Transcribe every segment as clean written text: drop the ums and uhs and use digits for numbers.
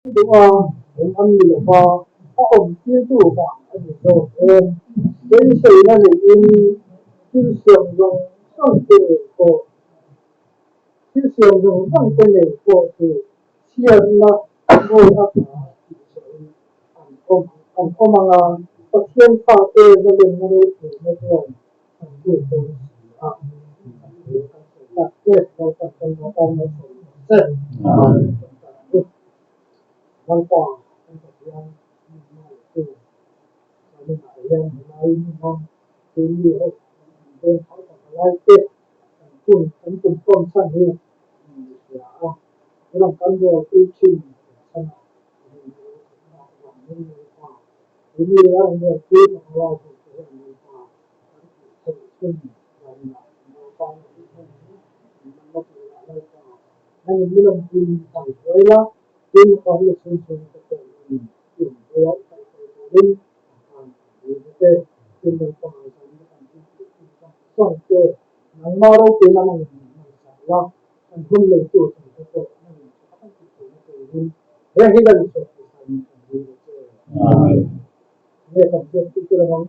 đúng không? Đúng anh nhiều vào các ông tiêu thụ cả anh nhiều hơn đến sự là để tiêu dùng dùng không thể của tiêu dùng dùng không thể của thì hiện là ngồi ở anh không mang tập thiên pha tê và đừng có đối thủ với người anh tiêu dùng à đặc biệt là tập trung vào con người rất văn hóa anh tập trung vào nhưng mà yang lain memang beliau dan lain pun konsen dia ya dalam kantor teaching sana ini yang dia kita kalau anh bilang di Venezuela ini kalau solusi untuk ini cái trên đường còn xong cái nắng mau đâu cái là mình là anh không lấy tuổi thành cái thế khi gần rồi nghe cảm giác cái là không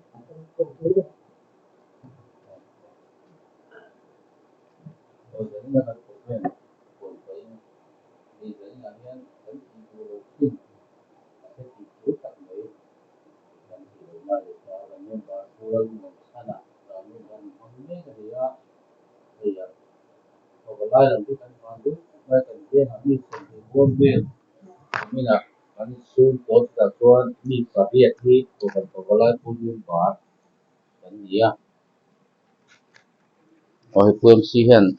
không thấy được Lain kita pandu, mereka dia kami sembunyi bin, kami nak kami sun tot takkan di pariat hi, bukan pegawai pun bar, dan dia, oh itu sihen,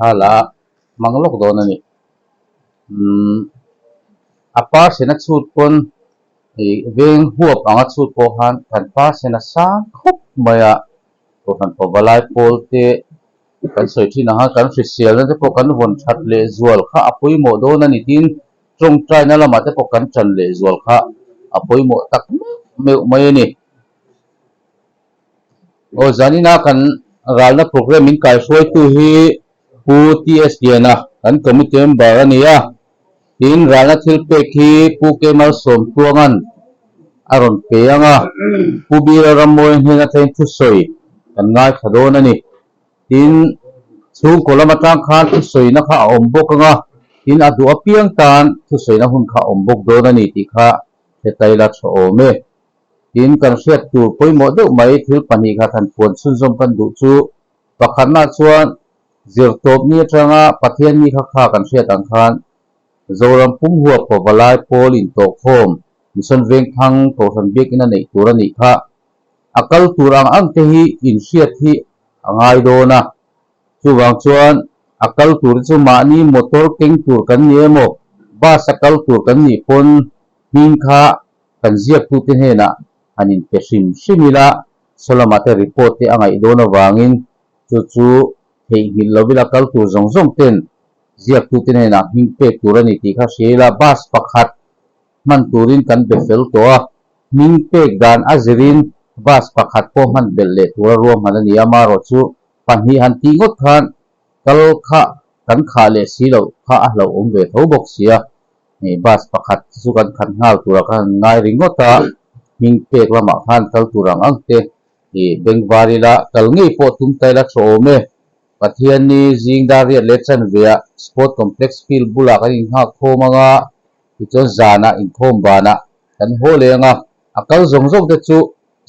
hala, manglok dona ni, apa senat sud pun, veng huap angat sud pohan, tanpa senat sangkop maya, bukan pegawai pol te kan soi thi na ha kan official na te po kan von that le zual kha apoi mo do na ni tin trong trai na lama te po kan chan le zual kha apoi mo tak me mai ni o zani na kan ral na program in kai soi tu hi pu TSD na kan committee member ani ya tin ral na thil pe khi pu ke mal som tuangan aron pe anga pu bi ramoy ni na ten thu soi kan ngai khado na ni tin chung kolamatang khan thu soi na kha ombok anga tin adu apiang tan thu soi na hun kha ombok do na ni ti kha hetai la tho ome tin kan hriat tur poimo deuh mai thil pani kha than puan sun zom kan du chu pakhat na chuan zirtop ni atanga pathian ni kha kha kan hriat ang khan zoram pum huwa pawalai polin to khom mission veng thang to han bek ina nei tur ani kha akal turang ang te hi in hriat hi angai do na chuwang chuan akal tur chu ma ni motor keng tur kan ni emo ba sakal tur kan ni pon min kha kan ziak tu te hena anin pe hrim hrimila solamate report te angai do na wangin chu chu hei hil lovila kal tur zong zong ten ziak tu te hena hing pe tur ani ti kha shela bas pakhat man turin kan be fel to a min pe gan azirin bas pakhat po man belle tur rom hanani ama ro chu pani han ti ngot khan kal kha kan kha le si lo kha a lo om ve tho bok sia ni bas pakhat chu kan khan ngal tura kan ngai ringota ming pek lama khan kal turang angte ni bengwarila kal ngi po tum tai la thome pathian ni jingdari lechan via sport complex field bula kan in ha khomanga ichon zana in khom bana kan holenga akal zong zong te chu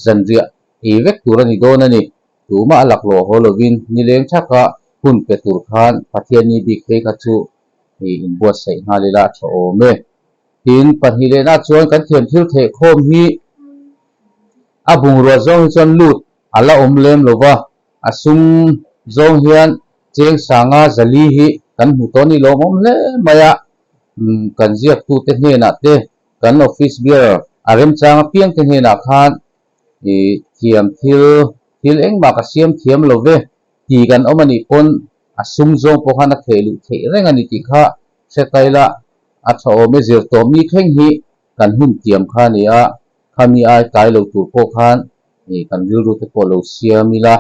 zanria e vek turani dona ni tuma alak lo holovin nileng thaka hun petur khan pathian ni bik pe ka chu ni in buat sai halila tho ome tin panhile na chuan kan thiam thil the khom hi abung ro zong chon lut ala omlem lova asung zong hian cheng sanga zali hi kan hu to ni lom omle maya kan ziak tu te hne na te kan office bearer arem chang piang te hne na khan i thiam thil eng ma ka siam thiam love ti kan omani pon asung zong po khana khelu the reng ani ti kha setaila a tho me zir to mi thleng hi kan hun tiam kha ni a khami ai kai lo tu po khan ni kan ril ru te po lo siamila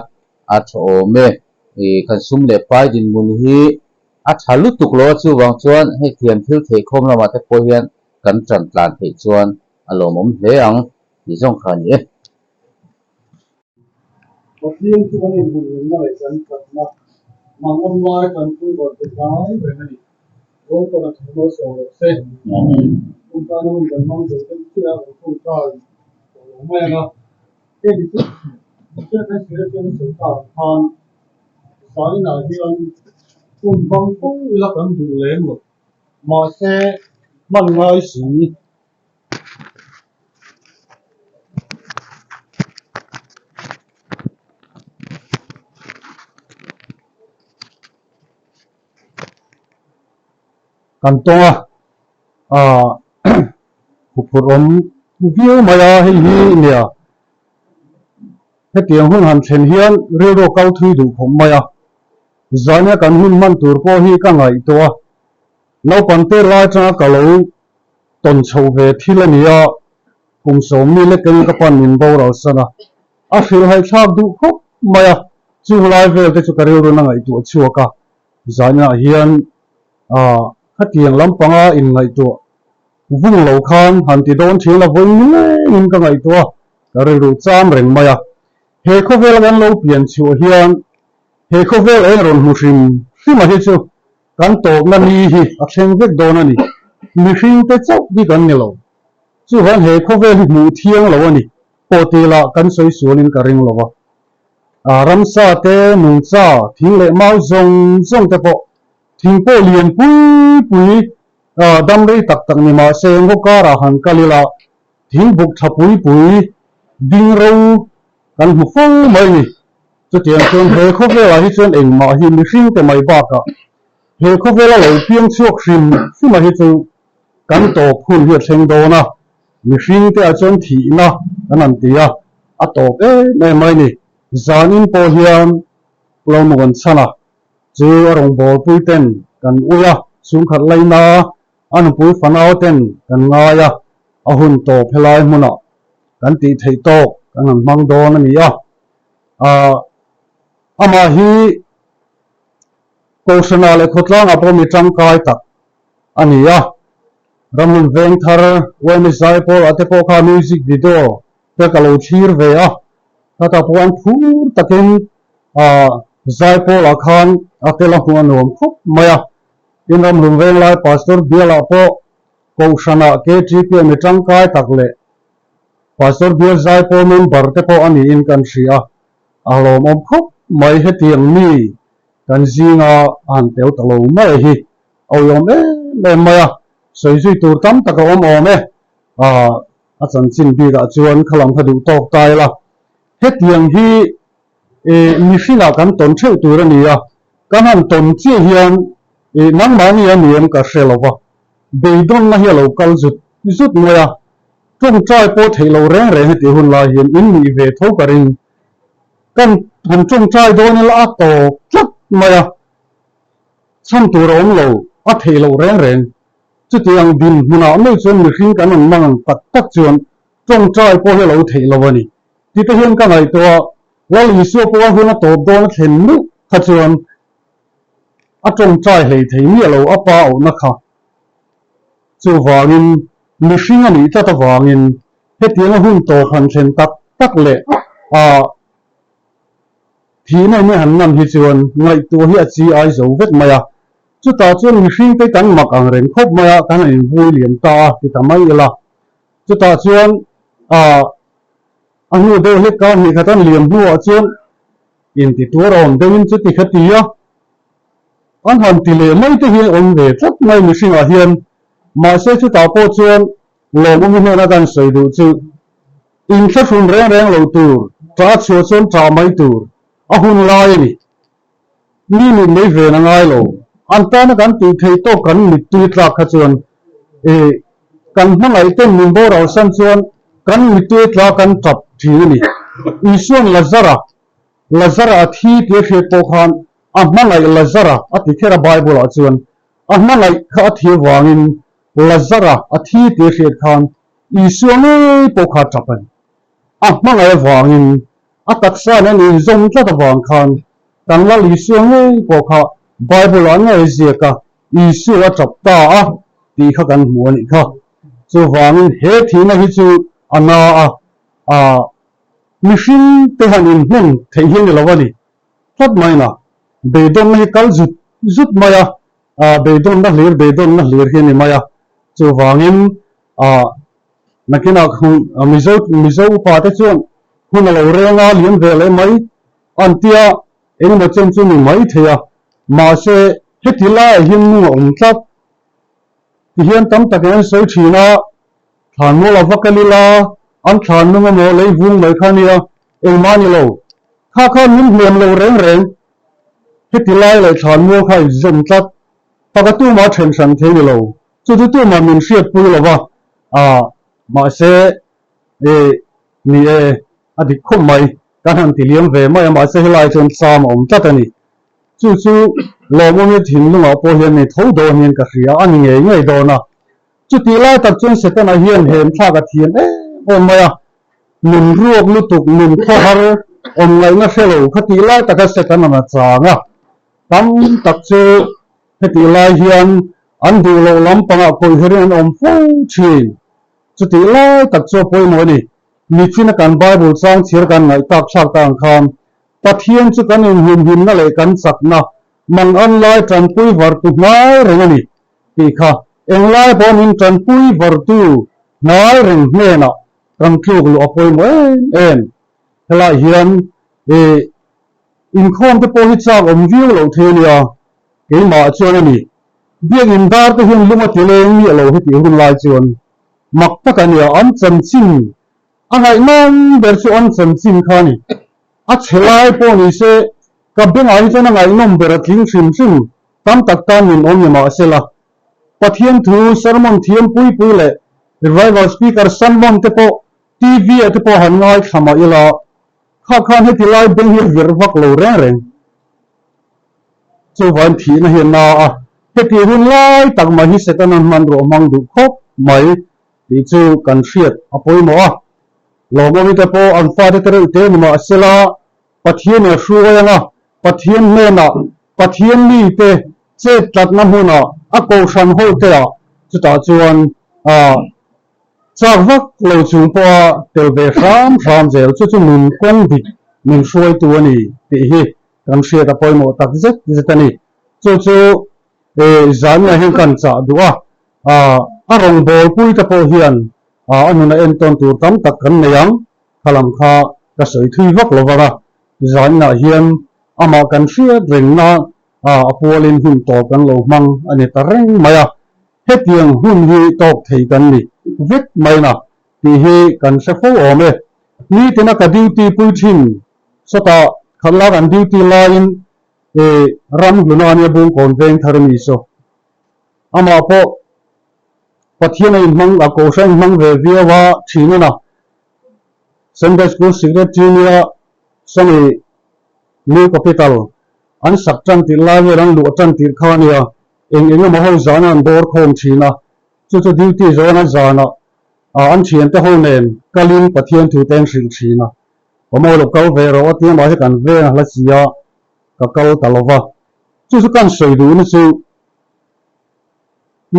a tho me kan sum le pai din mun hi chalu tuklo chu wang chuan he thiam thil thei khom lama te pawh hian kan tran tlan thei chuan alom om hle ang ti zawng kha ni có tiếng chú anh em buồn nói rằng thật là mà online cần tôi gọi tôi nói về này cũng có là chúng tôi sổ xe chúng ta nó cần mong được cái kia của chúng ta của mẹ nó cái gì chứ cái sự cái sự tạo thành所以呢啲官方都甩緊條領喎，賣些問嗌事。kan tonga phurom view maya hi nia he tiang hun han thlen hian rero kau thui du khom maya zania kan hun man tur po hi ka ngai to no pante lai cha ka lo ton chho ve thilania kum som mi le ken ka pan min bo ro sana a fil hai thak du khop maya chu lai ve te chu ka rero na ngai to chuaka zania hian khát tiền lắm panga in ngày tua vung lâu khan hàn ti don thil la voi ni in ka ngai tua ka re ru cham reng maya he kho vel gan lo pian chu hian he kho vel en ron mu rim si ma hi chu kan to na ni hi a theng vek don ani mi hring te chau di kan ni lo chu han he kho vel mu thiang lo ani po te la kan soi suanin ka ring lo wa ram sa te mung cha thing le mau zong zong te po thing po lian pui dam rei tak tak ni ma se ngo ka ra han kalila thing buk tha pui ding ro kan mu fu mai ni chu tiang chuan he kho ve la hi chuan eng ma hi mi hring te mai ba ka he kho ve la lo piang chuak hrim si ma hi chu kan to phun hi thleng do na mi hring te a chuan thi na kan an tia a to ke mai mai ni zanin po hian lo mo gan chana chu arong bol pui ten kan uya sung khat laina an pui fanau ten kan ngaya ahun to phelai muna kan ti thei to kan ang mang do na niya ama hi koshana le khotlang apo mi tangkai tak ania ramun veng thar wen zaipol atepo kha music video te kalo thir ve a tata puan phur takin zaipol akhan akela huan rom khop maya inram lumveng lai pastor biala po koshana KTP mi tangkai takle pastor bial zaipol men barte po ani in kan ria alom om khop mai he tiang mi kan zinga an teu talo mai hi oyom me maya soi sui tur tam taka om ome a chan chin bi da chuan khalam khadu tok tai la he tiang hi mi hringa kan ton theu tur ania kan han ton chi hian nang mani aniam ka hrelowa beidon na hi lo kal zut moya tung trai po theilo reng reng ti hun la hian in mi ve tho karing kan han tung trai don la to chat moya cham tur om lo a theilo reng reng chu tiang din huna no chon mi hring kan mang tak tak chuan tung trai po hi lo theilo ani ti te hian ka ngai to wal hi su po huna to don thlen nu kha chuan a trong trai hei thei mi lo apa o na kha chu wangin mi hring ani ta wangin he tiang hun to khan thlen tak tak le thi nei me han nam hi chuan ngai tu hi a chi ai zo vet maya chu ta chuan mi hring te kan mak ang reng khop maya kan in vui lian ta ti tamai la chu ta chuan anu do he ka ni khatan liam bu a chuan in ti tur on deuin chu ti khatia an han ti le mai te hi on ve chat mai mi hring a hian ma se chu ta po chuan lo mu hi na dan soi du chu in thla fun reng reng lo tur tra chu chuan tra mai tur a hun lai ni mai ve na ngai lo an ta na kan ti thei to kan mi tu tra kha chuan kan hmangai ten min bo ro san chuan kan mi tu tra kan tap thi ni isuan lazara a thi te hre po khan a hmangai lazara a ti khera bible a chuan a hmangai kha thi wangin lazara a thi te hre khan isuan po kha tapan a hmangai wangin a taksa na ni zong tla ta wang khan kan la li suang po kha Bible an ngai ziaka Isu a chap ta a ti kha kan hmu ani kha chu wangin he thina hi chu ana a mihring te hanin hmun thei hian lawani thlat mai na beidon hi kal zut maya beidon na hlir hi ni maya chu wangin nakina mizo pa te chuan hun lo renga lian vele mai antia engma chen chu ni mai theya ma se hetila hin nu om tlat ti hian tam taken soi thina than mo la vakalila an than nu mo lei vung mai khania engmani lo kha min hlem lo reng hetila le than mo khai zom tlat pakatu ma then san thei lo chu tu ma min hriat pui lo wa ma se ni adik khom mai kan han tiliam ve mai ma se helai chen sam om tatani chu lo mo mi thin lu ma po hian ni tho do hian ka hria ani ngei do na chu ti lai tak chen se tan a hian hem tha ka thian om maya min ruok lu tuk min khohar om ngai na felo khati lai tak se tan na changa tam tak chu heti lai hian an du lo lampanga koi herin om fu chin chu ti lai tak chu poi mo ni mi china kan Bible sang chir kan ngai tak thak tang kham pathian chu kan hin na le kan sakna mang an lai tran pui var tu nai rengani ti kha eng lai bon in tran pui var tu nai reng hne na kan thluk lu apoi mo en hela hian in khom te po hi chak om viu lo thelia ke ma chuan ani biang in dar te hin luma tileng ni lo hi ti hun lai chuan mak takania an chan chin angai non ber chu an chan chin khani a chelai po ni se ka beng ai chana ngai nom ber thing sim tam tak tan min om ma sela pathian thu sermon thiam pui le revival speaker sermon te po TV te po han ngai thama ila kha he tilai beng hi vir vak lo reng chu van thi na hian na he ti hun lai tak ma hi setan an man ro mang du khop mai ti chu kan hriat apoi mo lo mo mi te po an fa te ma sela pathian a hruayanga pathian me na pathian ni te che tlat na huna a ko san ho te chu ta chuan chak vak lo chung po tel ve ram zel chu min kong dik min hruai tu ani ti hi kan hriat apoi mo tak zetani chu zan na hen kan cha duwa a rong bol pui ta po hian anuna en ton tur tam tak kan neyang khalam kha ka soi thui vak lovara zan na hian ama kan hriat reng na apolin hun to kan lo mang ani ta reng maya hetiang hun hi tok thei kan ni vek mai na ti hi kan se fo ome ni tina ka duty pui thin sota khala kan duty line ram gunani bung kon veng tharmi so ama po pathian ai mang a ko sang mang ve viawa thina na Sunday school secret junior sangi new capital an sakchan ti la ve ran lu chan ti khania eng ma ho zana an bor khom thina chu duty zona zana an thian te ho nen kalin pathian thu teng sil thina omo lo kal ve ro ti ma he kan ve la sia ka kal talova chu kan soi du ni chu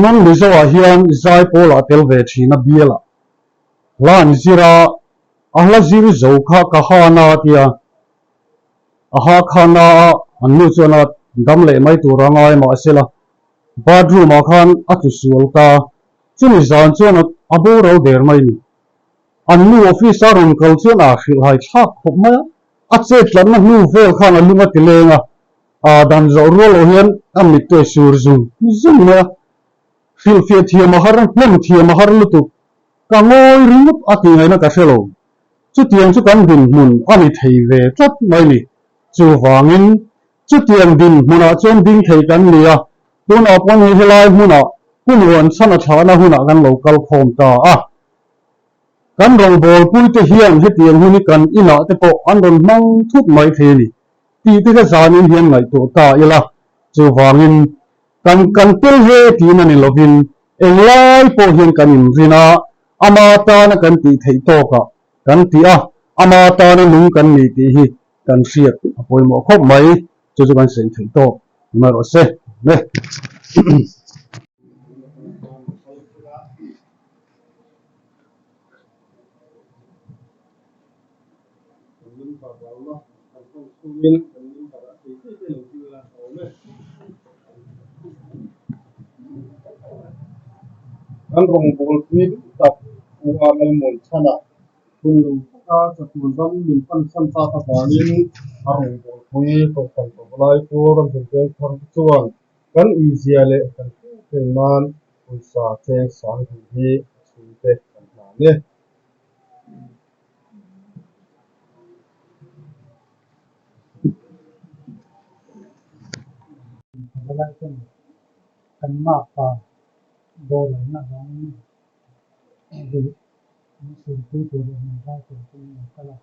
non mizo a hian zai pola tel ve thina biela lan zira ahla ziri zo kha ka hana tia aha khana annu chona dam le mai tu rangai ma asela bathroom a khan atu sul ka chuni zan chona abo ro der mai ni annu officer ron kal chona khil hai thak khop ma a che tlan na nu vel khan alunga tilenga dan zo ro lo hian amit te sur zum na fil fia thia mahar nem thia mahar lutu ka ngoi ringup ati ngai na ka selo chu tiang chu kan din mun ani thei ve tlat mai ni chu wangin chu tiang din muna chen ding thei kan nia tun apon hi helai muna hunwan sana thana huna kan local khom ta kan rong bol pui te hian he tiang huni kan ina te po an ron mang thut mai the ni ti te ka zanin hian ngai to ta ila chu wangin kan tel he ti na ni lovin englai po hian kan in rina amata na kan ti thei to ka kan ti amata na lung kan ni ti hi kan hriat apoi mo khop mai chu kan sei thei to mà rồi xe đây kan rong bol tweet tak uamal mon chana kundu ka chakundam min pan san sa ta banin arong bol tweet ko kan to lai ko ram te thar chuan kan uziale kan man usa che sang hi sute kan na ne Balai kan mak pa do la na dang di su tu tu de na ta tu tu kala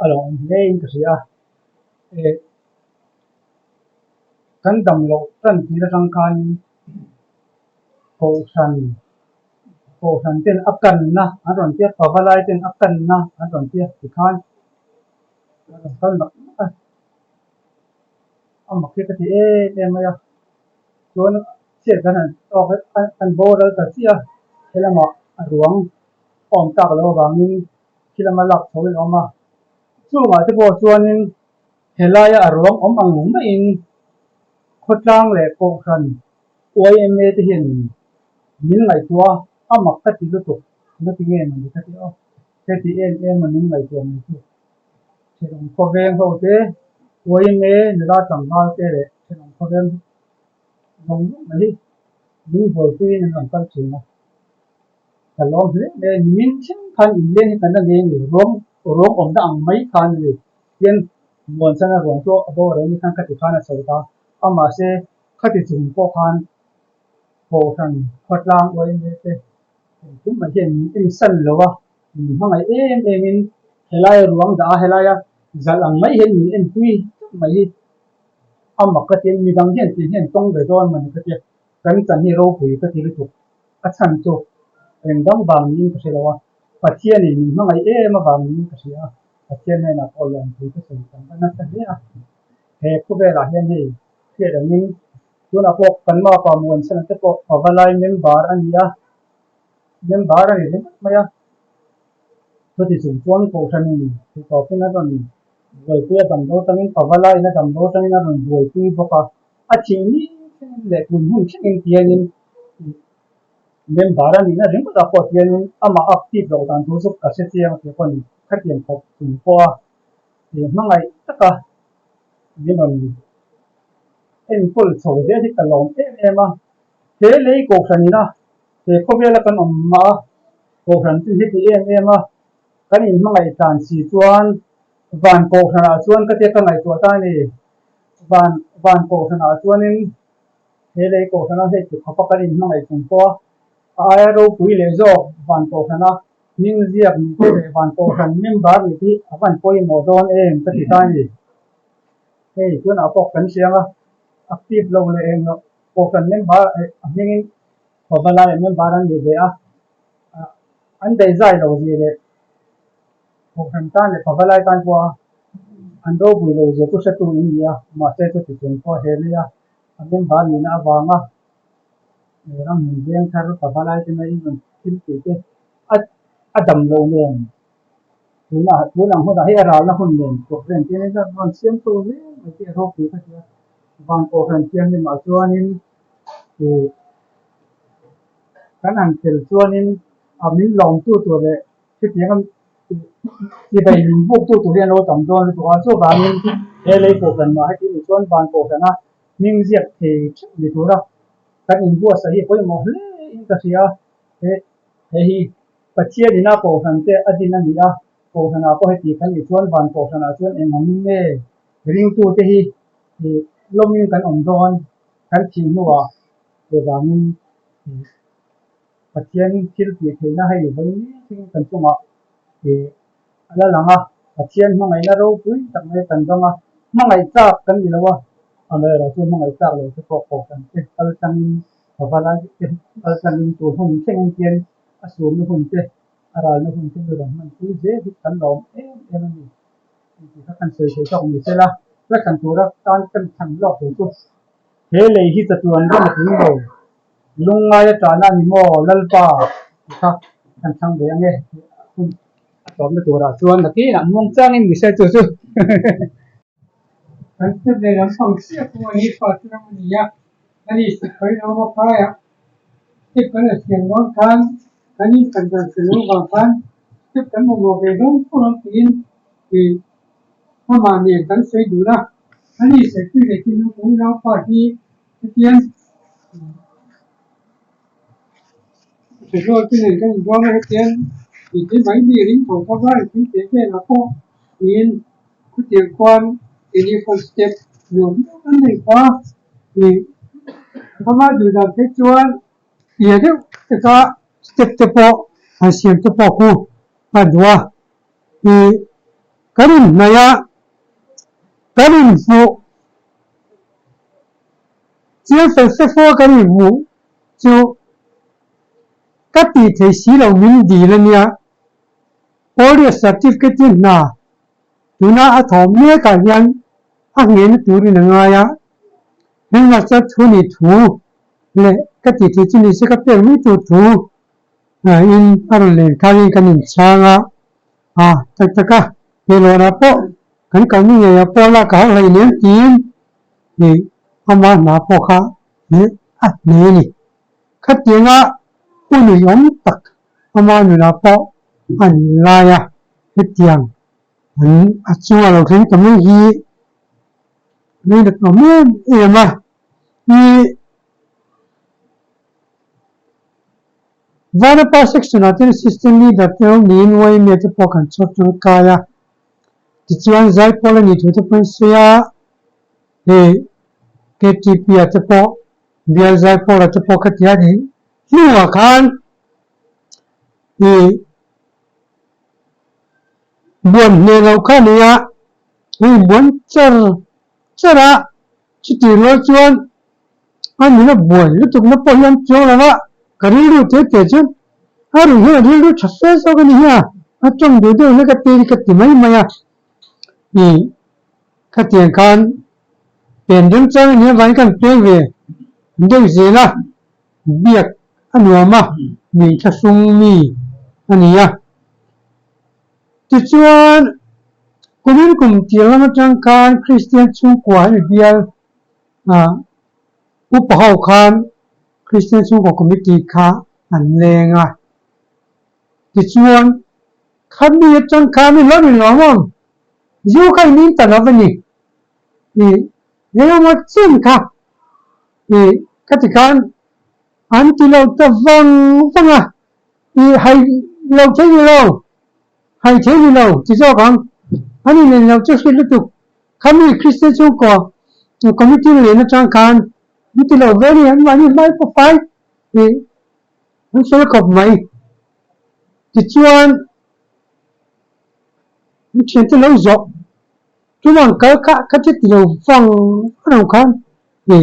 along lein ka sia e kan dam lo tan ti ra sang kan ko san ten akan na aron tia pa balai ten akan na aron tia ti khan kan na amma ke ka ti e ma ya chuan sia kan an to kan bo ra ka sia helama ruang om tak lo wangin kilama lak thawin oma chunga te bo chuanin helaya arwang om angum ma in khotlang le ko khan OIMA te hin min ngai tua amak ka ti lu tu na ti nge man ka ti o te ti en man min ngai tua mi tu se dong ko veng ho te OIMA ni la tang ma te le se dong ko veng dong mai min boi tu in an kal china ka lom le le min chen khan in le ni kan na ne ni rom om da ang mai khan ni yen mon sana rong to abo re ni kan ka ti khan a so ta ama se khati chung ko khan ko khan khotlang OIMA te cũng mà hiện in sân lo wa mà ngày em in helai ruang da helaya zalang mai hiện in en quy mai amma ka tin mi dang hiện tin hiện tong về don man ka ti kan chan hi ro pui ka ti lu tu a chan chu en dang bang ni ka se lo wa pathian ni ma ngày em mà bang ni ka sia pathian ne na ko lom tu ka se kan na ta ya he ku ve la hian hi ke da min tu na ko kan ma pa muan san te ko avalai member ania member ani le maya to ti sum chuan ko than ni ti to pin na don voi pu ya dam do tangin pavalai na dam do tangin na don voi pu boka a chi ni le kun hun chen tian in member ani na ring da ko tian in ama active lo dan tu su ka se chiang te ko ni kha tian ko tum ko ti mangai taka ni non en pol so de ti ka lom em a thế lấy cổ phần đó thì có biết là con ông mà cổ phần thì em á cái này mà ngày tàn xì chuan van cổ phần là chuan cái tiết cái ngày tuổi ta này van cổ phần là chuan nên thế lấy cổ phần là hết thì có cái này mà ngày chúng ta ai đâu quý lệ do van cổ phần là nhưng riêng những cái van cổ phần nhưng bà thì van coi một đòn em cái gì ta này thế chuan nào có cần xem á active lâu là em nó cổ phần nhưng bà nhưng Pavalai member an de a an dei zai lo ji le ko kan ta le pavalai kan ko an do bui lo je tu se tu india ma se tu ti chen ko he le ya an member ni na wa ma ram ni deng thar pavalai te na in tin ti te a dam lo ne tu na ho da he ra la hun ne ko ren ti ne da ron siam tu le ti ro ki ka ya van ko kan tiang ni ma chuanin ti kan an tel chuanin a min lom tu tu le ti tiang ti bai min buk tu tu hian lo tam don tu a chu ba min he le ko kan ma ti ni chuan ban ko kana ming ziak the ni tu ra kan in bua sa hi poi mo le in ka sia he hi pachia dina ko kan te adina ni a ko kana ko he ti kan ni chuan ban ko kana chuan em min me ring tu te hi lomin kan om don kan chi nu wa te ba min pathian thil ti theina hei voi ni thing kan chunga e ala langa pathian mangai na ro pui tak mai kan donga mangai chak kan ni lawa ame ra chu mangai chak lo chu ko kan te al tangin bawala te al tangin tu hun theng tian asum nu hun te aral nu hun te ro man tu je kan lom ni ti ka kan se se chok ni se la kan tu ra kan kan thang lo tu thế lấy khi tập tuần đó là thứ rồi lung ngay trả na mi mò lal pa khác thằng thằng bé nghe tóm được tuổi tuần là cái là mong trang em bị sai rồi anh sẽ để làm phong siết của anh phát ra mình ya anh sẽ phải làm một cái à tiếp cái là tiền ngon khăn anh cần cần sử dụng bằng khăn tiếp cái một về đúng không làm tiền thì mà nhiều cái sẽ đủ là anh sẽ quy định cái nó cũng nó phải đi tiền rồi cái này cái gì đó là tiền thì cái máy bị lính của các bạn chính thế về là có tiền cái tiền quan thì như first step luôn cái này qua thì các bạnดูดังที่ชวนเดี๋ยวก็สเต็ปเตปออาเซียนเตปอคูอันว่าที่การินนายะการินฟูเจ้าเฟสฟูการินฟูจู่กัตติเทสีเรามินดีแล้วเนี่ยโอเรียสัตย์กิจน่ะดูน่าอัฐอมเนี่ยกันยังอักเงินตัวนี้นังไงอะเห็นว่าจะทุนิทูเลยกัตติเทจินี่สิกับเป็นมิตุทูอินอารมณ์เลยการินกันอินช่างอ่ะตะกะเฮโลนาโปกันกันนี่เนี่ยโปละกะอะไรเนี่ยกินนี่อามาหนาโปคะเนี่ยอ่ะเนี่ยนี่ขัดเตียงอ่ะผู้นิยมตักอามาหนาโปอันลายอ่ะขัดเตียงอันอัจฉริยะเราถึงตำแหน่งที่นี่เด็กน้อยเอ็มอ่ะนี่วันนี้พอสักส่วนที่สิสเต็มนี้ดัดเองนี่นวยมีแต่พอกันชดจงกายอ่ะที่ชวนใจพอเลยนี่ทุกคนเสียเฮ้เกติปีอ่ะแต่พอเบียร์ใจพอละแต่พอขัดยาดีนี่ว่ากันนี่บวนเนี่ยเราข้าเนี่ยนี่บวนเจอละชิติโรจวนอันนี้นะบวนแล้วตุกนะพอยังโจละวะกระดิ่งรู้เตะจุนอารู้เรื่องรู้ชัดเจนสักนิดเนี่ยอาจงดูดูเนี่ยก็ตีก็ตีไม่มาอ่ะนี่ขัดยังกันเป็นเรื่องจังเนี่ยวันกันเปลี่ยนเวเดี๋ยวเสียละเบียกอันนี้มามีแค่ซุ่มมีอันนี้อ่ะที่ชวนกุมิลกุมที่เรามาจังการคริสเตียนชุ่มกว่าเบียร์อุปหาวกันคริสเตียนชุ่มกว่ากุมิตีข้าอันเลงอ่ะที่ชวนขันมีจังการไม่รู้ไม่รู้มั้งยูใครนี่ตลอดวันนี้นี่เรื่องมันจริงค่ะนี่กติกาอันที่เราจะฟังอ่ะนี่ให้เราใช้เราให้ใช้เราที่ชอบกันอันนี้เนี่ยเราจะสื่อถึงคำนี้คริสเตียนชุ่มกว่าคอมมิชชั่นเลยนะจังการนี่ที่เราเวรีอันวันนี้ไม่พอไปนี่มันช่วยกับไหมที่ชวนมันเชื่อที่เราจบทุกวันก็จะที่เราฟังเราคันนี่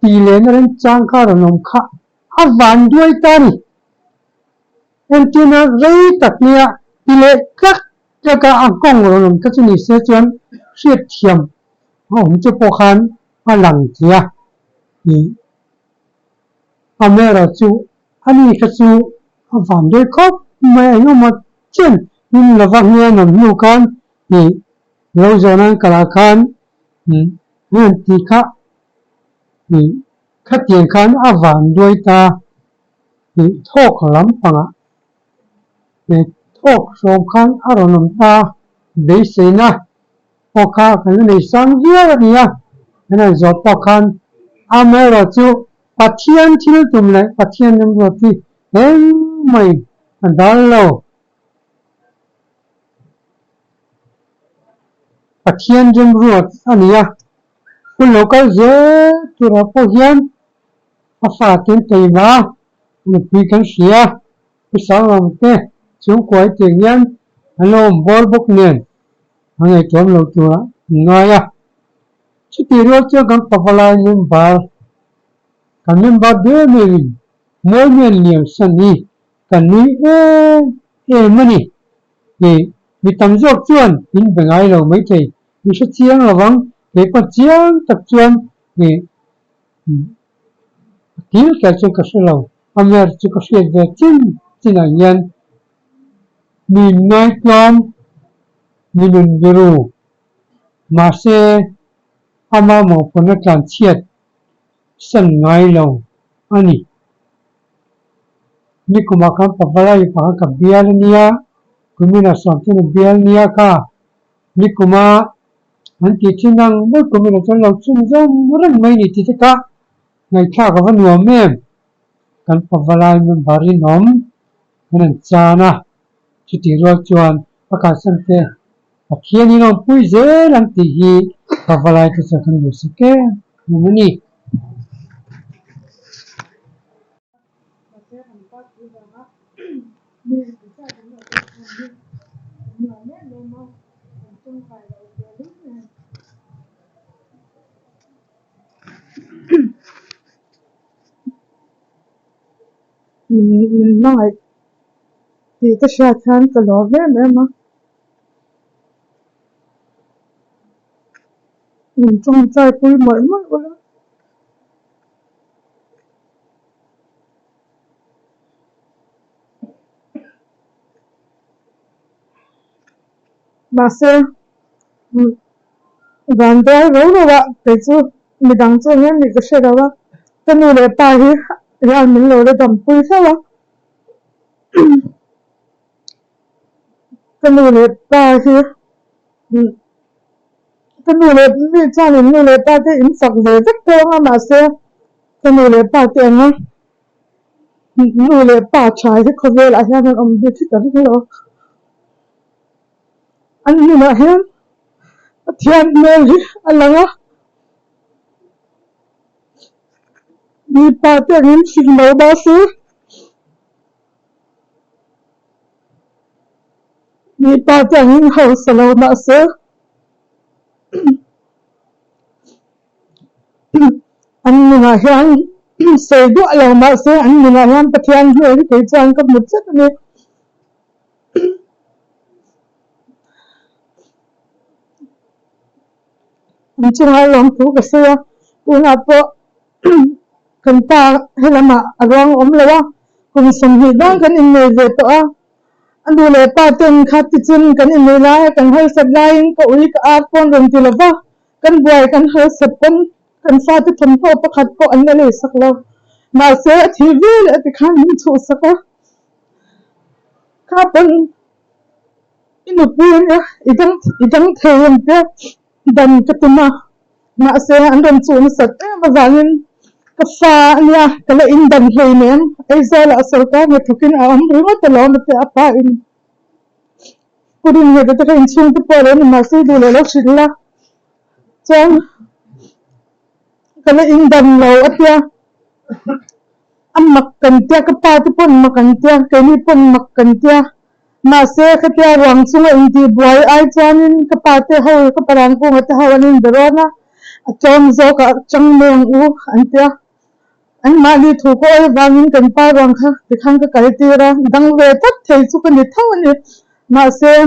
ตีเลนเรื่องจังการเราข้าอาวันด้วยกันเอ็นที่น่าเรียกเนี่ยตีเลกักจะการอังกงเราก็จะนี่เสียจวนเสียเทียมผมจะพอคันมาหลังเทียนี่อเมริกาอันนี้ก็จะอาวันด้วยครับไม่อายุมาเช่นนี่ระวังเนี่ยนำอยู่กันนี่เราจะนั่งกลางกันนี่ที่ข้านี่ขัดยังกันอาวันด้วยตานี่ทอกลำปังนี่ทอกโสมกันอารมณ์ตาเบสนะพอข้ากันในสังเวียนเนี่ยนั่นจบพอกันอเมริกาปัจจัยที่เราทุ่มเลยปัจจัยนั้นก็ที่เอ็มไม่ดัลโลปัจจัยนั้นรู้อันนี้คุณลูกก็เจอตัวเราพอเห็นอาฟ้าที่ตีมานี่พี่กันเสียพี่สาวเราเนี่ยช่วงก่อนที่ยันฮัลโหลบอลบุกเนี่ยอันนี้จอมเราตัวน้อยชิติรู้จักกันปะปะลายนิมบาร์กันนิมบาร์เดียวไม่วินมวยเนี่ยเลี้ยงสันนี่กันนี่มันนี่มีตั้งจอกจวนอินเป็นไงเราไม่ใช่มีชัดเจนระวัง cái phát triển tập trung thì thiếu cái chuyện cái số lâu Amer chuyện cái chuyện về chính là nhân mình nói con mình biru mà sẽ ama một phần tràn chiết sân ngay lâu ani ni kuma kan pavalai pa ka bialnia kumina santin bialnia ka ni kuma anti chinang mo kumina chon lo chung jong ran mai ni ti ka ngai tha ka van nuam mem kan pavalai mem bari nom nan chana chiti ro chuan paka sante akhiani nom pui je lang ti hi pavalai tu sa kan lu sake muni mình nói thì cái sao chán cái lò về mà mình trong trái bùi mới mất rồi mà sao gần đây rồi đó cái chú mình đang chơi nghe mình cái sao đó cái người để ta hi rồi mình lôi để đâm bùi sao đó cái người để ta hi cái người để mình cho mình người để ta thì in sọc về rất多mà sao cái người để ta tiền á người để ta trái thì không về lại ra nên ông biết cái gì đó anh như là hiền thiên mê anh là ngã đi ba tiền in xin màu ba xứ đi ba tiền in hậu sầu mà xứ anh như là hiền xây đũa lòng mà xứ anh như là hiền bát thiên như cái trang cấp một chất này anh chưa hay lòng thú cái xưa tôi là bộ cần ta hay là mà rong ốm lâu cùng sống hi đang cần in về to anhดูแลป้าเต็มคัดที่จินกันอินเลยละกันให้สัตว์ไล่ก็อุ้ยก็อาปอนเรื่องที่ละว่ากันบ่อยกันให้สัตว์ปนกันฟาที่ทำพ่อประคัดก็อันนั้นเลยสักแล้วมาเสียทีวีเลยไปข้างนี้ถูกสักข้าเป็นอินุปีเนี่ยอีจังเทียมเนี่ยดันกระตุ้มาเสียอันดันสูงสัตว์มาจากนั้นก็ฟ้าเนี่ยก็เลยอินดันเลยเนี่ยไอ้เจ้าละสุดก็ไม่ถูกกินเอาอันนี้ว่าตลอดมันจะapaอินกูดิ้นเหตุการณ์ช่วงที่พอเลยมาซื้อดูเลยแล้วชิลละจังก็เลยอินดันเราอัดยาอันมักกันเตียก็ป้าที่ปนมักกันเตียแค่นี้ปนมักกันเตียมาเสียก็เตียรังช่วงอินดีบวยไอ้จานินก็ป้าเตียเขาก็ปรังกูมาเตียเขาอันนี้เดือดนะจังโจก็จังเมืองอูอันเตียอันมาดีถูกก็ไอ้บางยินกันป้ารังค่ะที่ข้างก็ไกลตีระดังเวทัดเทสุกันนิดเท่านี้มาเสีย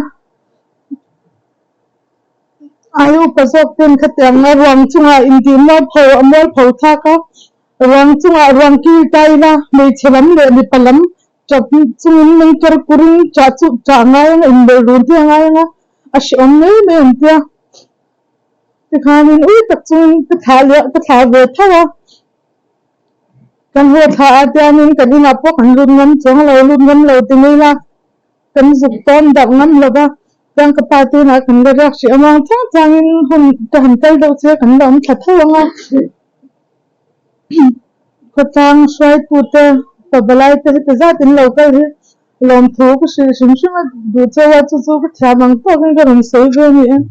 อายุประสบเป็นขเตียงรังช่วงอินดีมาเผาอมรเผาท่าก็รังช่วงรังกี่ใจละไม่เฉลิมเลยไม่ปลัมจับช่วงนึงจะกุริจัดจุดจางไงอินเดรุนที่ไงนะอาชีพนี้ไม่เห็นเตียที่ข้างนี้อุ้ยตัดช่วงก็ถ่ายเยอะก็ถ่ายเวทเท่ากันหัวถ่ายเตียนี่กันนี่นับพวกกันรุ่นนั้นจังเรารุ่นนั้นเราที่นี่ละกันสุดต้นดับนั้นเราก็ยังกระปาตีนะกันก็รักเสียมองทั้งจังหุ่นจะหันใจเราเสียกันเราขัดเท่าไงก็จังช่วยพูดเตะแต่เวลาเตะแต่จะถึงเราก็ลมถูกก็สิ่งสิ่งดูเจ้าว่าจู่ๆก็ทำมันก็เป็นการเสียเงิน